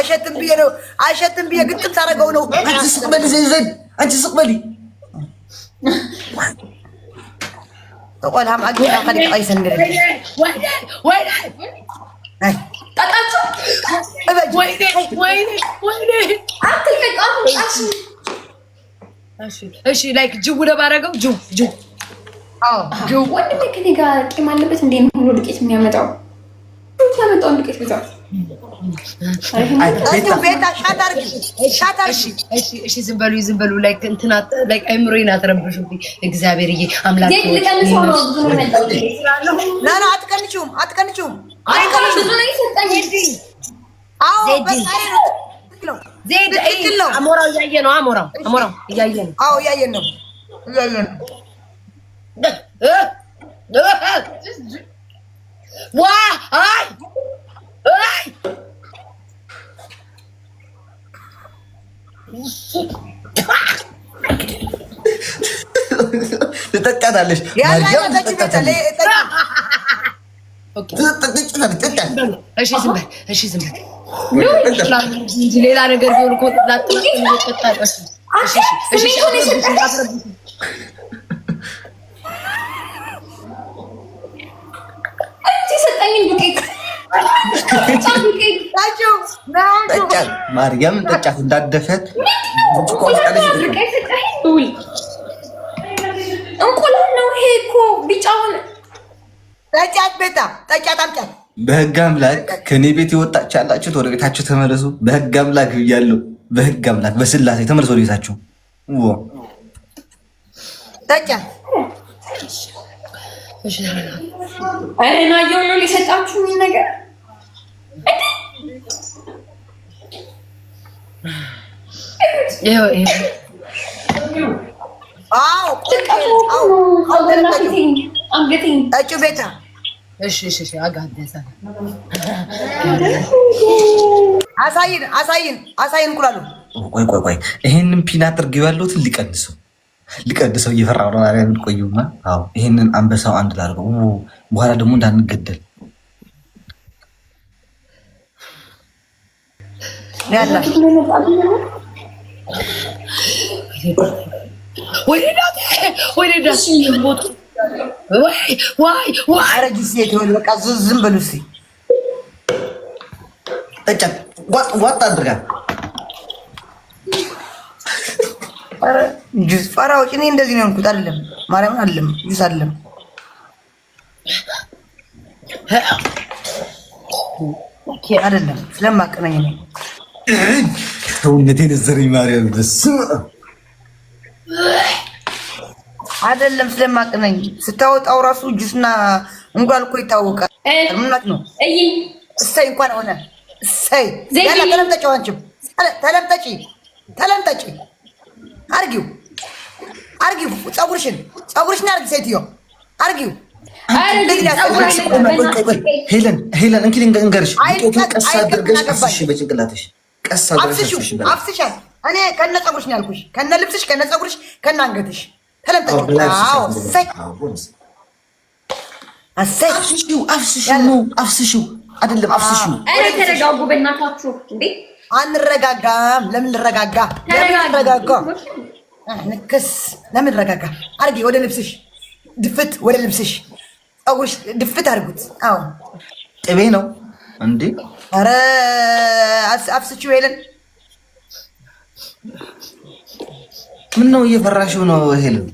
አይሸትም ብዬ ነው አይሸትም ብዬ ግጥም ታረገው ነው። አንቺ ስቅበል ዘይዘን አንቺ ስቅበል ተቆላም አግና ከዲቅ አይሰንደል ወይ ታጣችሁ ወይ አትልቀቁ። እሺ ላይክ ጅው ለባረገው ጅው ጅው ወንድሜ ከኔ ጋር ቂም አለበት እንዴ ነው ሁሉ ዱቄት የሚያመጣው ያመጣው ዱቄት ብዛት ቤታ ሻታር እሺ ዝም በሉ ላይክ እንትና ላይክ አይምሮዬን አትረብሹብኝ። እግዚአብሔርዬ አምላክ ናና አትቀንቹም ዜድ አሞራው እያየ ነው። አሞራው እያየ ነው። አዎ እያየን ነው። ዋ አይ ትጠጫታለሽ። እሺ ዝም በል ሌላ ነገር ቢሆን እኮ ማርያም ጠጫት እንዳደፈት እንቁላል ነው ይሄ እኮ ቢጫውን ጠጫት ቤታ ጠጫት አምጫት። በህግ አምላክ ከኔ ቤት የወጣች ያላችሁት ወደ ቤታችሁ ተመለሱ። በህግ አምላክ ብያለሁ። በህግ አምላክ በስላሴ ተመለሱ ወደ ቤታችሁ። ጠጫት እና የሆነ ሊሰጣችሁ ነገር ጠጪ ቤታ። እሺ አጋደሰ አሳይን እንቁላሉ። ቆይ ይሄንን ፒን አድርጌው ያለሁትን ሊቀንሰው እየፈራሁ ነው። አሪያን ቆዩማ። አዎ ይሄንን አንበሳው አንድ ላድርገው በኋላ ደግሞ እንዳንገደል ያላ ኧረ ጊዜ ትሆን በቃ ዝም በሉ እስኪ። ጠጫት ዋጥ አድርጋ ጁስ ፈራዎች። እኔ እንደዚህ ነው ያልኩት አይደለም። ማርያምን አይደለም ጁስ አይደለም። አይደለም ስለማቀናኝ ነው። ሰውነቴን ዘረኝ ማርያም በስመ አብ አይደለም ስለማቀናኝ። ስታወጣው ራሱ ጁስና እንቁላል እኮ ይታወቃል። ምናት ነው? እሰይ እንኳን ሆነ እሰይ። ያላ ተለምጠጪ፣ አንቺም ተለምጠጪ አርጊው ፀጉርሽን አርጊ ሴትዮ አርጊው። ሄለን እንግዲህ እንገርሽ ቀስ አድርገሽ አፍስሽ በጭንቅላትሽ ቀስ አድርገሽ አፍስሻል። እኔ ከነ ፀጉርሽ ነው ያልኩሽ፣ ከነ ልብስሽ፣ ከነ ፀጉርሽ፣ ከነ አንገትሽ ተለምጠጪ። አዎ አፍስሽው አይደለም አፍስሽው። እኔ ተረጋጉ በእናታችሁ እንዴ። አንረጋጋም። ለምን ልረጋጋ? ንክስ ለምን ረጋጋ? አርጊ ወደ ልብስሽ ድፍት፣ ወደ ልብስሽ ፀጉርሽ ድፍት አድርጉት። አዎ ቅቤ ነው እንዴ? ኧረ አፍስችው ሄለን። ምን ነው እየፈራሽው ነው ሄለን?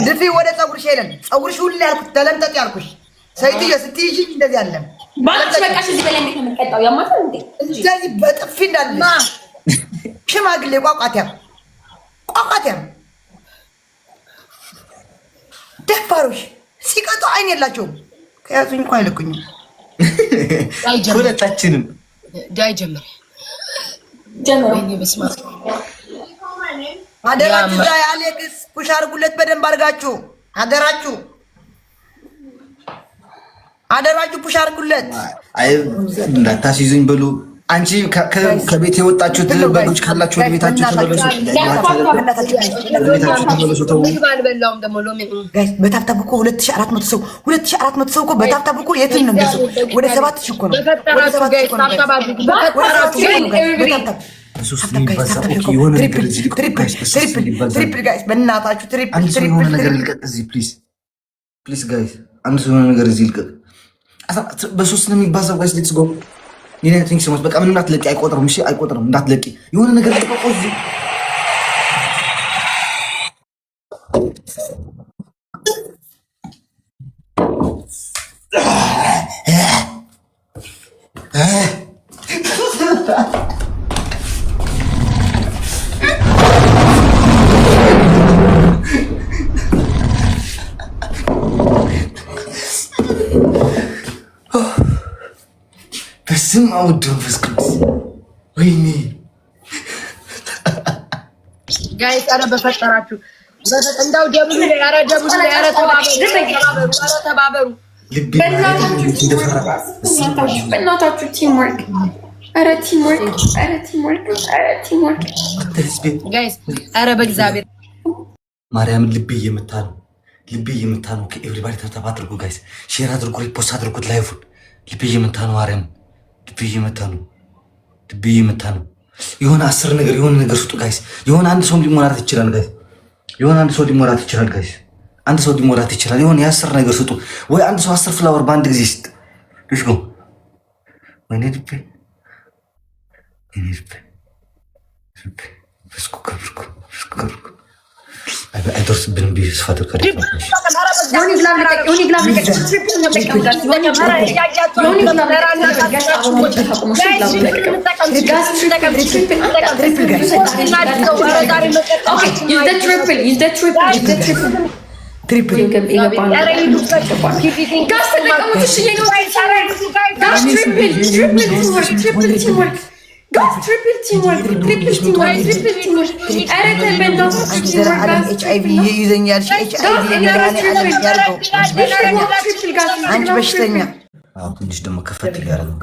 ድፊ ወደ ፀጉርሽ ሄለን። ፀጉርሽ ሁሉ ያልኩት ተለምጠጥ ያልኩሽ ሰይጥዬ ስትይዥ እንደዚህ አለም ባልሽ በቃሽ። እዚህ በላይ እንዴት ነው የምትቀጣው? ያማታል እንዴ? እንደዚህ በጥፊ እንዳለሽ ሽማግሌ ቋቋትያም ደፋሮሽ ሲቀጡ አይን የላቸውም። ከያዙኝ እኮ አይለቁኝም። ሁለታችንም ዳይ ጀምር። አደራችሁ ዳይ አሌክስ ፑሽ አድርጉለት በደንብ አድርጋችሁ። አደራችሁ ፑሽ አድርጉለት። አይ እንዳታስይዙኝ በሉ አንቺ ከቤት የወጣችሁት በጎች ካላችሁ ወደ ቤታችሁ ተመለሱ። በታብታብ እኮ 2400 ሰው 2400 ሰው እኮ በታብታብ እኮ የትን ነው እንደዚህ ወደ 7000 እኮ ነው። ወደ 7000 እኮ ነው። በእናታችሁ የሆነ ነገር ልቀቅ እዚህ ፕሊዝ ጋይስ፣ አንድ ሰው የሆነ ነገር እዚህ ልቀቅ። በሶስት ነው የሚባዛው ጋይስ። ሌትስ ጎ ይሄ ቲንክ ሰሞች በቃ ምንም እንዳትለቂ፣ አይቆጥርም። እሺ አይቆጥርም፣ እንዳትለቂ። የሆነ ነገር ልቀቅ እዚህ በስም አውድ መንፈስ ቅዱስ ወይኔ ጋይስ፣ ኧረ በፈጠራችሁ እንዳው ደብሉ ላይ ኧረ ደብሉ ላይ ኧረ ተባበሩ። በእናታችሁ ቲምወርክ፣ ኧረ ቲምወርክ ጋይስ፣ ኧረ በእግዚአብሔር ማርያምን ልቤ እየመታ ነው ከኤቭሪባዲ ተብታብ አድርጉ ጋይስ፣ ሼር አድርጉ፣ ሪፖስት አድርጉት ላይፉን። ልቤ እየመታ ነው ማርያም፣ ልቤ እየመታ ነው። የሆነ 10 ነገር የሆነ ነገር ስጡ ጋይስ። የሆነ አንድ ሰው ሊሞላት ይችላል ጋይስ። አንድ ሰው ሊሞላት ይችላል። የሆነ የ10 ነገር ስጡ ወይ አንድ ሰው 10 ፍላወር በአንድ ጊዜ ስጥ። ልጅ ነው ወይኔ ልቤ ፍስኩ ከብርኩ አይደርስብንም ብዬ ተስፋ አደርጋለሁ። ትሪፕል ቲምወርክ HIV ይዘኛል። አንቺ በሽተኛ ትንሽ ደግሞ ከፈት እያለ ነው።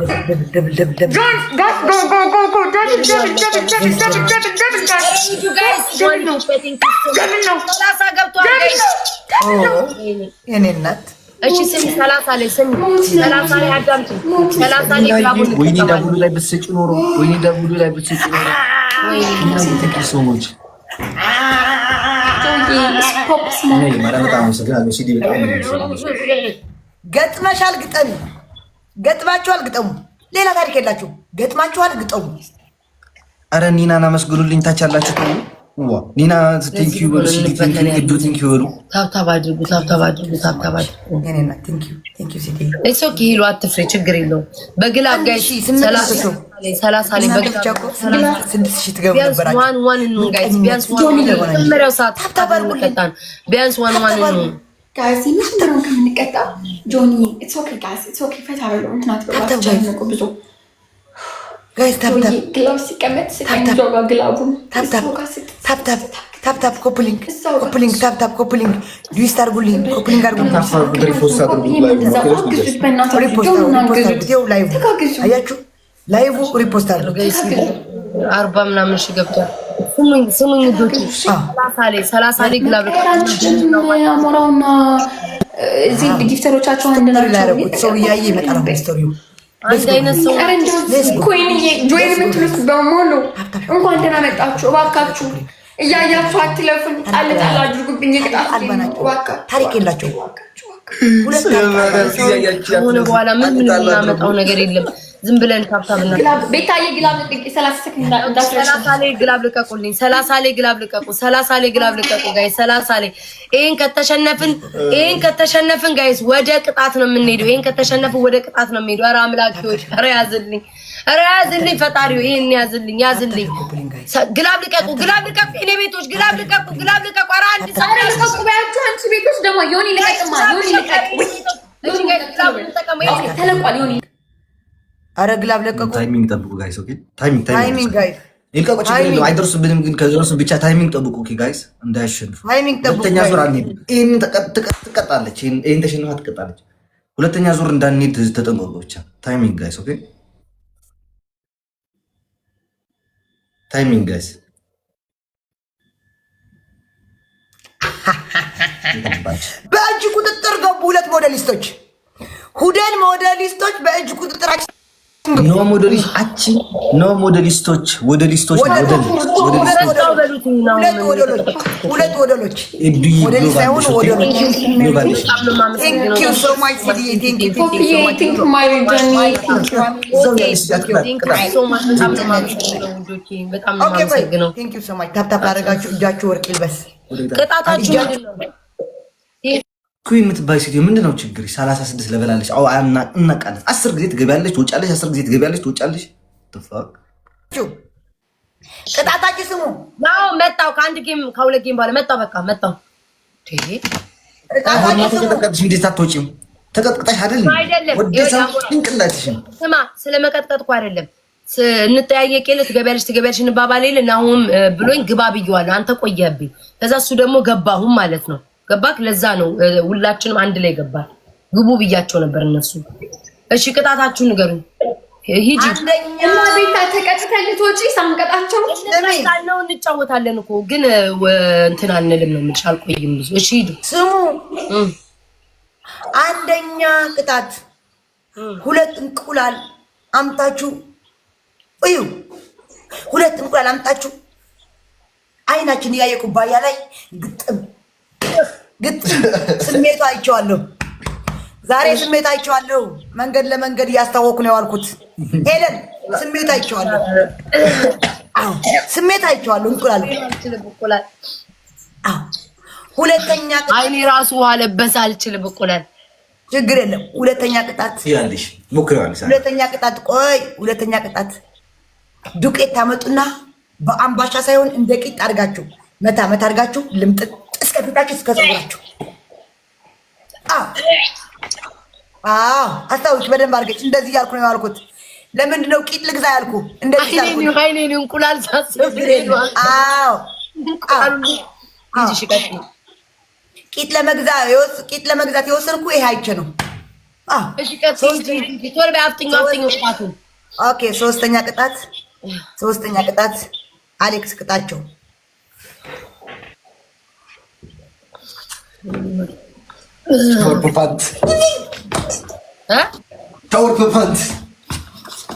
የኔ እናት እሺ ስሚ፣ 30 ላይ ስሚ፣ 30 ላይ አዳምጪ። 30 ላይ ግላቡን ወይኔ ደውሉ ላይ ብትሰጪ ኖሮ ወይኔ ሰዎች ገጥመሻል፣ ግጠሚ። ገጥማችኋል፣ ግጠሙ። ሌላ ታሪክ የላችሁ። ገጥማችኋል፣ ግጠሙ። አረ ኒናን አመስግኑልኝ። ታች ያላችሁ ኒና ቴንክ ዩ በሉ። ሲዲ ቴንክ ዩ በሉ። ታብታብ አድርጉ። የኔና ቴንክ ዩ ሲዲ እሱ ኪሎ አትፍሬ፣ ችግር የለውም። በግላብ ጋይስ 30 ላይ በግላብ 6000 ትገቡ ነበራችሁ። ቢያንስ ዋን ጋይስ ምንድነው ከምንቀጣ? ጆኒ ኢትስ ኦኬ ጋይስ፣ ኢትስ ኦኬ። ፈታ በለው እንትናት በቃ ብዙ ጋይስ ታብታብ ግላብ ሲቀመጥ ሲቀመጥ ግላቡን ታብታብ ኮፕሊንግ ዱይስት አድርጉልኝ። ኮፕሊንግ አድርጉልኝ። አያችሁ ላይቭ ሪፖስት አድርጉ። 40 ምናምን ሺህ ገብቷል። ስሙኝ ልጆች፣ 30 ላይ ግላብ አሞራውና እዚህ ጊፍተሮቻቸው አንድ ናቸው። ሰው እያየ ይመጣል። ስቶሪው አንድ አይነት ሰው ጆይን የምትሉት በሙሉ እንኳን ደህና መጣችሁ። እባካችሁ እያያችሁ አትለፉን። ጣል አድርጉብኝ። ቅጣት ታሪክ የላቸው ሆነ በኋላ ምን የምናመጣው ነገር የለም። ዝም ብለን ታብታብና ቤታዬ ግላብ ልቀቂ። 30 ሰከንድ 30 ላይ ግላብ ልቀቁልኝ። 30 ላይ ግላብ ልቀቁ። 30 ላይ ግላብ ልቀቁ ጋይስ። 30 ላይ ይሄን ከተሸነፍን ጋይስ ወደ ቅጣት ነው የምንሄደው። ይሄን ከተሸነፍን ወደ ቅጣት ነው የምንሄደው። ኧረ አምላኪዎች፣ ኧረ ያዝልኝ ፈጣሪው፣ ይሄን ያዝልኝ። ግላብ ልቀቁ። እኔ ቤቶች ግላብ ልቀቁ። ኧረ አንድ ሰዓት ልቀቁ ባያችሁ። አንቺ ቤቶች ደግሞ ዮኒ ልቀቅማ። ተለቋል ዮኒ። አረ ግላብ ለቀቁ። ታይሚንግ ጠብቁ ጋይስ። ኦኬ ታይሚንግ ጋይስ ይልቀቁ። አይደርስብንም ግን ከደረሱ ብቻ ታይሚንግ ጠብቁ። ኦኬ ጋይስ እንዳያሸንፉ ታይሚንግ ጠብቁ። ሁለተኛ ዙር አንሄድ። ይሄን ትቀጣለች። ይሄን ተሸንፋ ትቀጣለች። ሁለተኛ ዙር እንዳንሄድ ተጠንቀቁ ብቻ። ታይሚንግ ጋይስ ኦኬ ታይሚንግ ጋይስ በእጅ ቁጥጥር ገቡ ሁለት ሞዴሊስቶች ሁደን ሞዴሊስቶች በእጅ ቁጥጥራቸው ኖ ሞዴሊስቶች ሁለት ወደሎች ሞዴል ሳይሆን ወደሎች ቴንክ ዩ ሶ ማች ሲዲ ቴንክ ዩ ታፕታፕ አደረጋችሁ እጃችሁ ወርቅ ይልበስ ኩይ የምትባይ ሴትዮ ምንድነው ችግር? 36 ለበላለች። አው እናቃለች። 10 ጊዜ ትገቢያለሽ ትወጫለሽ፣ 10 ጊዜ ትገቢያለሽ ትወጫለሽ። ተፋቅ ቅጣታችሁ ስሙ። ያው መጣው ከአንድ ጌም ከሁለት ጌም በኋላ መጣው። በቃ መጣው። ተቀጥቅጠሽ እንዴት አትወጪም? ተቀጥቅጠሽ አይደል? ድንቅላትሽም ስማ፣ ስለመቀጥቀጥ እኮ አይደለም እንጠያየቅ የለ ትገቢያለሽ እንባባል የለ አሁን ብሎኝ ግባ ብየዋለሁ። አንተ ቆየህብኝ። ከዛ እሱ ደግሞ ገባሁም ማለት ነው። ገባክ? ለዛ ነው ሁላችንም አንድ ላይ ገባል። ግቡ ብያቸው ነበር እነሱ። እሺ ቅጣታችሁን ንገሩኝ። ሂጂ እና ቤታ ተቀጥተን ልትወጪ ሳንቀጣቸው ነው እንጫወታለን እኮ ግን እንትን አንልም ነው የምልሽ። አልቆይም ብዙ። እሺ ሂዱ። ስሙ አንደኛ ቅጣት ሁለት እንቁላል አምጣችሁ እዩ። ሁለት እንቁላል አምጣችሁ አይናችን ያየ ኩባያ ላይ ግጥም ስሜቱ አይቼዋለሁ። ዛሬ ስሜት አይቼዋለሁ። መንገድ ለመንገድ እያስታወኩ ነው ያልኩት። ሄለን ስሜት አይቼዋለሁ። አዎ ስሜት አይቼዋለሁ። እንቁላል አዎ። ሁለተኛ ቅጣት አይኔ ራሱ ውሃ ለበሰ አልችልም። እንቁላል ችግር የለም። ሁለተኛ ቅጣት ያለሽ ሞክረዋል። ሁለተኛ ቅጣት ቆይ፣ ሁለተኛ ቅጣት ዱቄት ታመጡና በአምባሻ ሳይሆን እንደ ቂጥ አድርጋችሁ መታ አድርጋችሁ ልምጥጥ እስከ ፊታችሁ እስከ ፀጉራችሁ። አስታውሽ በደንብ አድርገሽ። እንደዚህ ያልኩ ነው ያልኩት። ለምንድን ነው ቂጥ ልግዛ ያልኩ? እንደዚህ ያልኩ አይኔ እንቁላል ሳስብ ቂጥ ለመግዛት የወሰንኩ ይሄ አይቼ ነው። ኦኬ ሶስተኛ ቅጣት አሌክስ ቅጣቸው።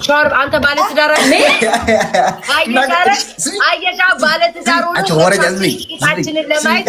ሾርብ አንተ ባለ ትዳር ነህ? አየሻ ባለ ትዳሮች ቂጣችንን ለማየት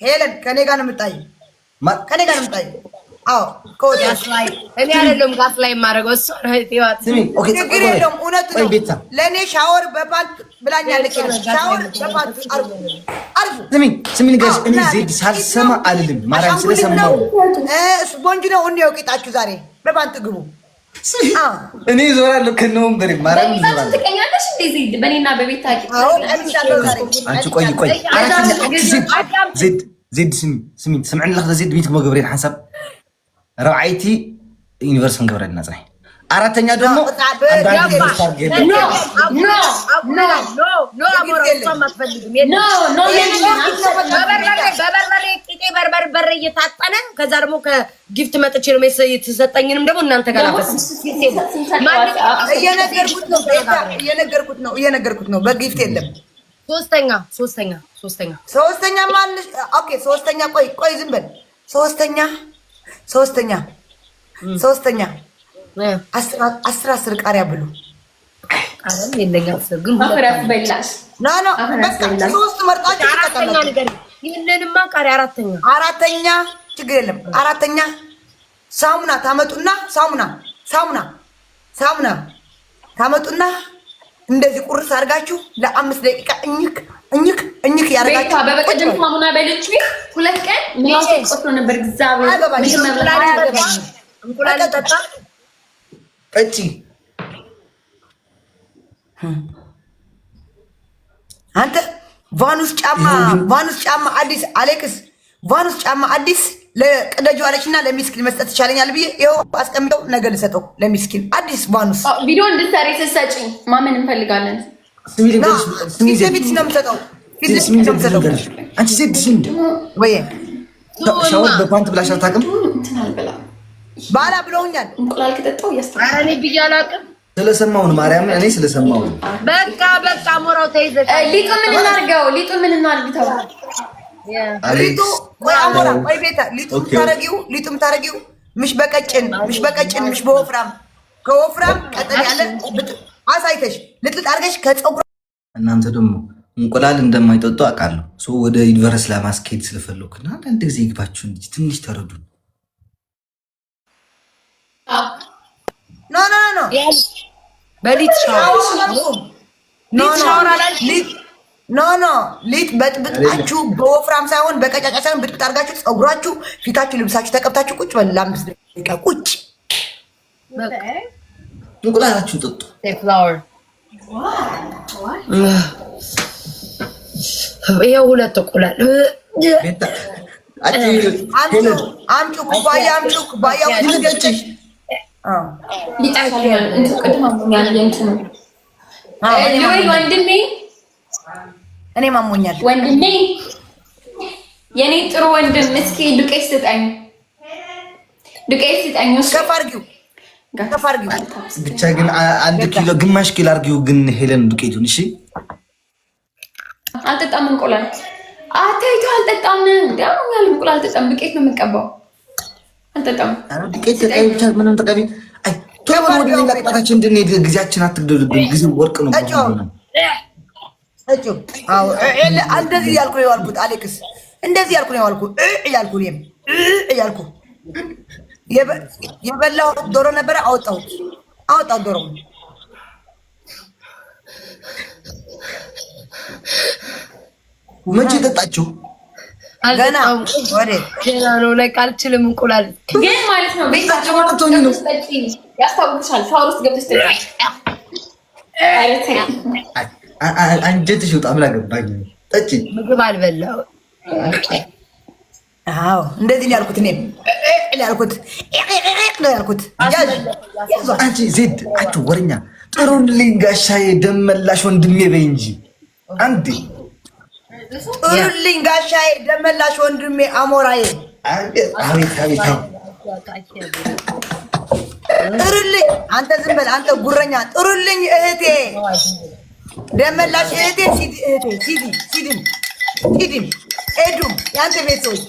ሄለን ከኔ ጋር ነው የምታየው። እኔ አይደለም ጋስ ላይ የማደርገው እሱ ችግር የለውም። እውነት ነው። ለእኔ ሻወር በፓንት ብላኛለች። ሻወር በፓንት ስሚኝ ጋሽ፣ እኔ ዜድ ሳልሰማ አልልም። ማርያም ስለሰማሁ ስፖንጅ ነው እንየው። ቂጣችሁ ዛሬ በፓንት ግቡ። እኔ ዞራለሁ ከነወንበሬ ማርያም ዞራለሁ። ትቀኛለሽ እንዴ ዜድ? በእኔና በቤታ አንቺ ቆይ ዜድ ስሚኝ ስምዕን ለክ ዜድ ሚት መገብሬን ሓሳብ ረብዓይቲ ዩኒቨርስ ክንገብረልና ፅናይ አራተኛ ደግሞ በርበሬ እየታጠነ ከዛ ደግሞ ከጊፍት መጥቼ ነው የተሰጠኝንም ደግሞ እናንተ ጋር እየነገርኩት ነው። በጊፍት የለም። ሶስተኛ ማለት ኦኬ። ሶስተኛ ቆይ ዝም በል። ሶስተኛ 10 ቃሪያ ብሉ። ሶስት መርጣችሁ ይህንንማ ቃሪያ አራተኛ ችግር የለም። አራተኛ ሳሙና ታመጡና ሳሙና ታመጡና እንደዚህ ቁርስ አድርጋችሁ ለ5 ደቂቃ እኝክ ያደርጋችሁ። በበቀደም ሳሙና በልጭ 2 ቀን ምላስ ቆጥሮ ነበር። እንቁላል ጠጣ ጠጪ። አንተ ቫኑስ ጫማ አዲስ አሌክስ ቫኑስ ጫማ አዲስ ለቅደጁ አለችና ለሚስኪን መስጠት ይቻለኛል ብዬ ይኸው አስቀምጠው ነገ ልሰጠው ለሚስኪን አዲስ ቫኑስ ቪዲዮ እንድትሰሪ ስትሰጪኝ ማመን እንፈልጋለን። ፊት ለፊት ነው የምሰጠው። ፊት ለፊት ነው የምሰጠው። አንቺ ሴት ሽንድ ወይ ሻወር በፓንት ብላሽ አታውቅም? ባላ ብለውኛል። እንቁላል ከጠጣው ያስተካክላል። እኔ ብዬሽ አላውቅም። ስለሰማሁ ነው ማርያም፣ እኔ ስለሰማሁ ነው። በቃ ሞራው ተይዘሽ ሊጡ ምን እናድርገው? ሊጡ ምን እናድርገው? ሊጡ ወይ አሞራ ወይ ቤታ ሊጡም ታረጊው ምሽ በቀጭን ምሽ በወፍራም ከወፍራም ቀጠን ያለ አሳይተሽ ልጥልጥ አድርገሽ ከፀጉር እናንተ ደግሞ እንቁላል እንደማይጠጡ አውቃለሁ። ሶ ወደ ዩኒቨርሲቲ ለማስኬድ ስለፈለኩና አንድ ጊዜ ይግባችሁ እንጂ ትንሽ ተረዱ። ኖ በሊጥ ሻወር ሊጥ በጥብጣችሁ በወፍራም ሳይሆን በቀጫጫ ሳይሆን ብጥብጥ አድርጋችሁ ፀጉራችሁ፣ ፊታችሁ፣ ልብሳችሁ ተቀብታችሁ ቁጭ በል ለ5 ደቂቃ ቁጭ። እንቁላላችሁን ጠጡ። ፍላወር ይኸው 2 እንቁላል አምጪው፣ ኩባያ ትገጭሽ ወንድሜ እኔ ማሞኛል። ወንድሜ የኔ ጥሩ ወንድም እስኪ ዱቄት ስጠኝ። ከፍ አድርጊው ብቻ ግን 1 ኪሎ ግማሽ ኪሎ አድርጊው ግን ሄለን ዱቄቱን። እሺ አልጠጣም እንቁላል አታይቶ አልጠጣም። እንዲያውም እንቁላል አልጠጣም። ዱቄት ነው የምቀባው። አልጠጣም። ዱቄት ተቀቢ ብቻ ምንም ተቀቢ። አይ ቶሎ ወደ ሌላ ቅጣታችን እንድንሄድ ጊዜያችን አትግደሉብን። ጊዜው ወርቅ ነው። እንደዚህ እያልኩ ነው የዋልኩት። አሌክስ እንደዚህ እያልኩ ነው የዋልኩት። የበላሁት ዶሮ ነበረ። አወጣሁት ዶሮ። መቼ ጠጣችሁ? ገና ነው ላይ አልችልም። እንቁላል ግን ማለት ነው ቤታቸው ያስታውቅሻል። ሻወር ውስጥ ገብተሽ አንጀትሽ ውጣ። ምን አገባኝ? ጠጪ። ምግብ አልበላው። አዎ እንደዚህ ነው ያልኩት። እኔም ያልኩት አንቺ ዜድ ወረኛ ጥሩልኝ ጋሻዬ ደመላሽ ወንድሜ በይ እንጂ አንዴ ጥሩልኝ ጋሻዬ ደመላሽ ወንድሜ አሞራዬ። አቤት ጥሩልኝ። አንተ ዝም በል አንተ ጉረኛ። ጥሩልኝ እህቴ ደመላሽ እህቴ ሲዲም ኤዱም የአንተ ቤተሰቦች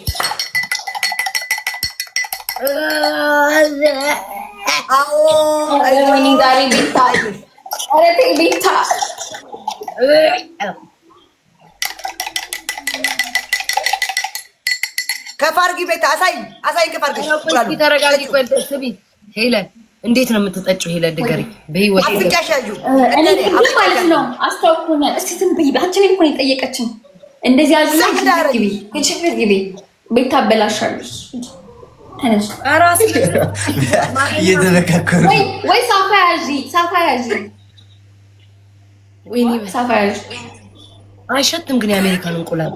ቤታ ከፍ አድርጊ። ቤታ አሳይ ከፍ አድርገሽ ተረጋጊ። ሄለን እንዴት ነው የምትጠጪው? ሄለን ንገሪኝ። በህይወት አፍንጫሻዩ ማለት ነው። አስታውቁኝ እስቲ ዝም በይ። አንቺ እኮ ነው የጠየቀችኝ። እንደዚህ ግቢ ቤት ታበላሻለሽ። ተነሽ አራስ እየተነካከሩ ወይ ሳፋ ያዢ ወይኔ ሳፋ ያዢ። አይሸትም ግን የአሜሪካን እንቁላል